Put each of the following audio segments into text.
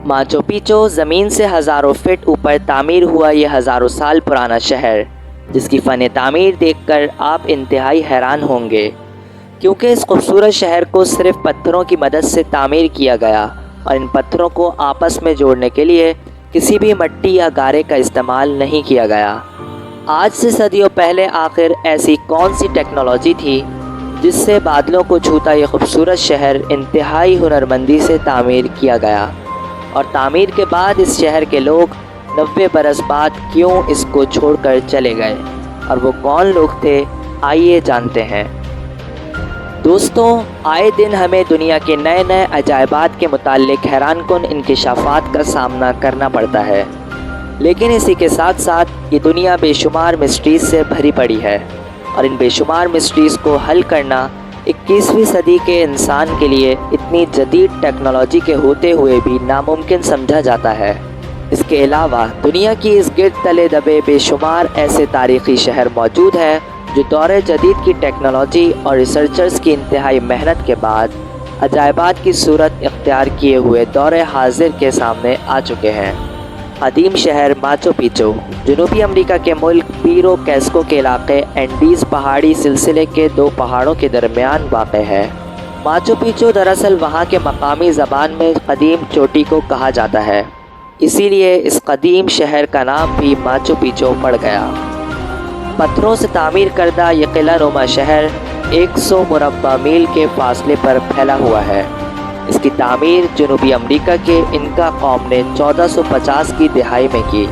Machu Picchu زمین سے ہزاروں فٹ اوپر تعمیر ہوا یہ ہزاروں سال پرانا شہر، جس کی فن تعمیر دیکھ کر آپ انتہائی حیران ہوں گے، کیونکہ اس خوبصورت شہر کو صرف پتھروں کی مدد سے تعمیر کیا گیا اور ان پتھروں کو آپس میں جوڑنے کے لیے کسی بھی مٹی یا گارے کا استعمال نہیں کیا گیا۔ آج سے صدیوں پہلے آخر ایسی کون سی ٹیکنالوجی تھی جس سے بادلوں کو چھوتا یہ خوبصورت شہر انتہائی ہنرمندی سے تعمیر کیا گیا، اور تعمیر کے بعد اس شہر کے لوگ 90 برس بعد کیوں اس کو چھوڑ کر چلے گئے، اور وہ کون لوگ تھے، آئیے جانتے ہیں۔ دوستوں، آئے دن ہمیں دنیا کے نئے نئے عجائبات کے متعلق حیران کن انکشافات کا سامنا کرنا پڑتا ہے، لیکن اسی کے ساتھ ساتھ یہ دنیا بے شمار مسٹریز سے بھری پڑی ہے، اور ان بے شمار مسٹریز کو حل کرنا 21ویں صدی کے انسان کے لیے اتنی جدید ٹیکنالوجی کے ہوتے ہوئے بھی ناممکن سمجھا جاتا ہے۔ اس کے علاوہ دنیا کی اس گرد تلے دبے بے شمار ایسے تاریخی شہر موجود ہیں جو دور جدید کی ٹیکنالوجی اور ریسرچرز کی انتہائی محنت کے بعد عجائبات کی صورت اختیار کیے ہوئے دور حاضر کے سامنے آ چکے ہیں۔ قدیم شہر ماچو پیچو جنوبی امریکہ کے ملک پیرو کیسکو کے علاقے اینڈیز پہاڑی سلسلے کے 2 پہاڑوں کے درمیان واقع ہے۔ ماچو پیچو دراصل وہاں کے مقامی زبان میں قدیم چوٹی کو کہا جاتا ہے، اسی لیے اس قدیم شہر کا نام بھی ماچو پیچو پڑ گیا۔ پتھروں سے تعمیر کردہ یہ قلعہ نما شہر 100 مربع میل کے فاصلے پر پھیلا ہوا ہے۔ اس کی تعمیر جنوبی امریکہ کے انکا قوم نے 1450 کی دہائی میں کی۔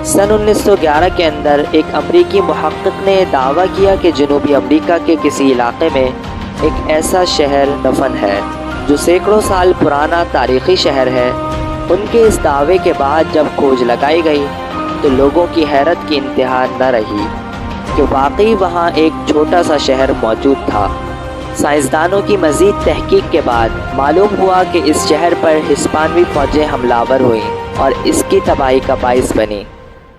سن 1911 کے اندر ایک امریکی محقق نے دعویٰ کیا کہ جنوبی امریکہ کے کسی علاقے میں ایک ایسا شہر دفن ہے جو سینکڑوں سال پرانا تاریخی شہر ہے۔ ان کے اس دعوے کے بعد جب کھوج لگائی گئی تو لوگوں کی حیرت کی انتہا نہ رہی کہ واقعی وہاں ایک چھوٹا سا شہر موجود تھا۔ سائنسدانوں کی مزید تحقیق کے بعد معلوم ہوا کہ اس شہر پر ہسپانوی فوجیں حملہ آور ہوئیں اور اس کی تباہی کا باعث بنی۔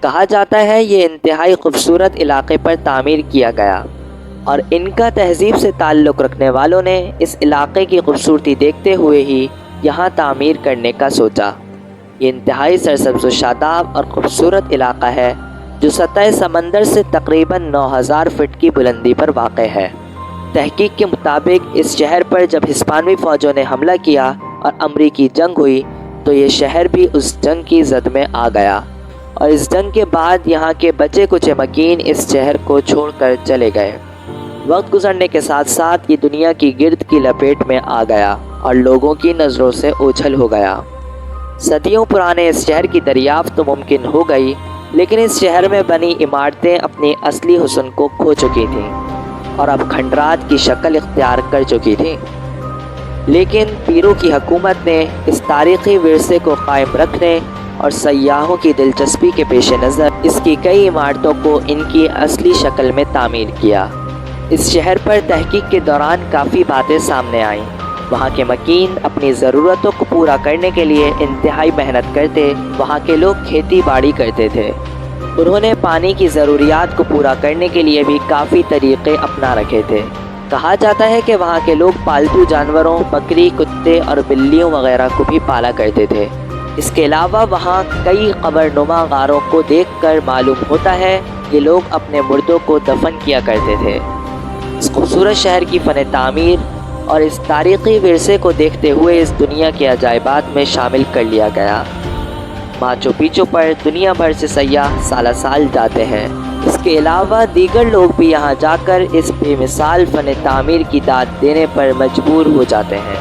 کہا جاتا ہے یہ انتہائی خوبصورت علاقے پر تعمیر کیا گیا، اور ان کا تہذیب سے تعلق رکھنے والوں نے اس علاقے کی خوبصورتی دیکھتے ہوئے ہی یہاں تعمیر کرنے کا سوچا۔ یہ انتہائی سرسبز و شاداب اور خوبصورت علاقہ ہے جو سطح سمندر سے تقریباً 9000 فٹ کی بلندی پر واقع ہے۔ تحقیق کے مطابق اس شہر پر جب ہسپانوی فوجوں نے حملہ کیا اور امریکی جنگ ہوئی تو یہ شہر بھی اس جنگ کی زد میں آ گیا، اور اس جنگ کے بعد یہاں کے بچے کچے مکین اس شہر کو چھوڑ کر چلے گئے۔ وقت گزرنے کے ساتھ ساتھ یہ دنیا کی گرد کی لپیٹ میں آ گیا اور لوگوں کی نظروں سے اوجھل ہو گیا۔ صدیوں پرانے اس شہر کی دریافت تو ممکن ہو گئی، لیکن اس شہر میں بنی عمارتیں اپنی اصلی حسن کو کھو چکی تھیں اور اب کھنڈرات کی شکل اختیار کر چکی تھیں۔ لیکن پیرو کی حکومت نے اس تاریخی ورثے کو قائم رکھنے اور سیاحوں کی دلچسپی کے پیش نظر اس کی کئی عمارتوں کو ان کی اصلی شکل میں تعمیر کیا۔ اس شہر پر تحقیق کے دوران کافی باتیں سامنے آئیں۔ وہاں کے مکین اپنی ضرورتوں کو پورا کرنے کے لیے انتہائی محنت کرتے، وہاں کے لوگ کھیتی باڑی کرتے تھے۔ انہوں نے پانی کی ضروریات کو پورا کرنے کے لیے بھی کافی طریقے اپنا رکھے تھے۔ کہا جاتا ہے کہ وہاں کے لوگ پالتو جانوروں، بکری، کتے اور بلیوں وغیرہ کو بھی پالا کرتے تھے۔ اس کے علاوہ وہاں کئی قبر نما غاروں کو دیکھ کر معلوم ہوتا ہے کہ لوگ اپنے مردوں کو دفن کیا کرتے تھے۔ اس خوبصورت شہر کی فن تعمیر اور اس تاریخی ورثے کو دیکھتے ہوئے اس دنیا کے عجائبات میں شامل کر لیا گیا۔ ماچو پیچو پر دنیا بھر سے سیاح سالہ سال جاتے ہیں۔ اس کے علاوہ دیگر لوگ بھی یہاں جا کر اس بے مثال فن تعمیر کی داد دینے پر مجبور ہو جاتے ہیں۔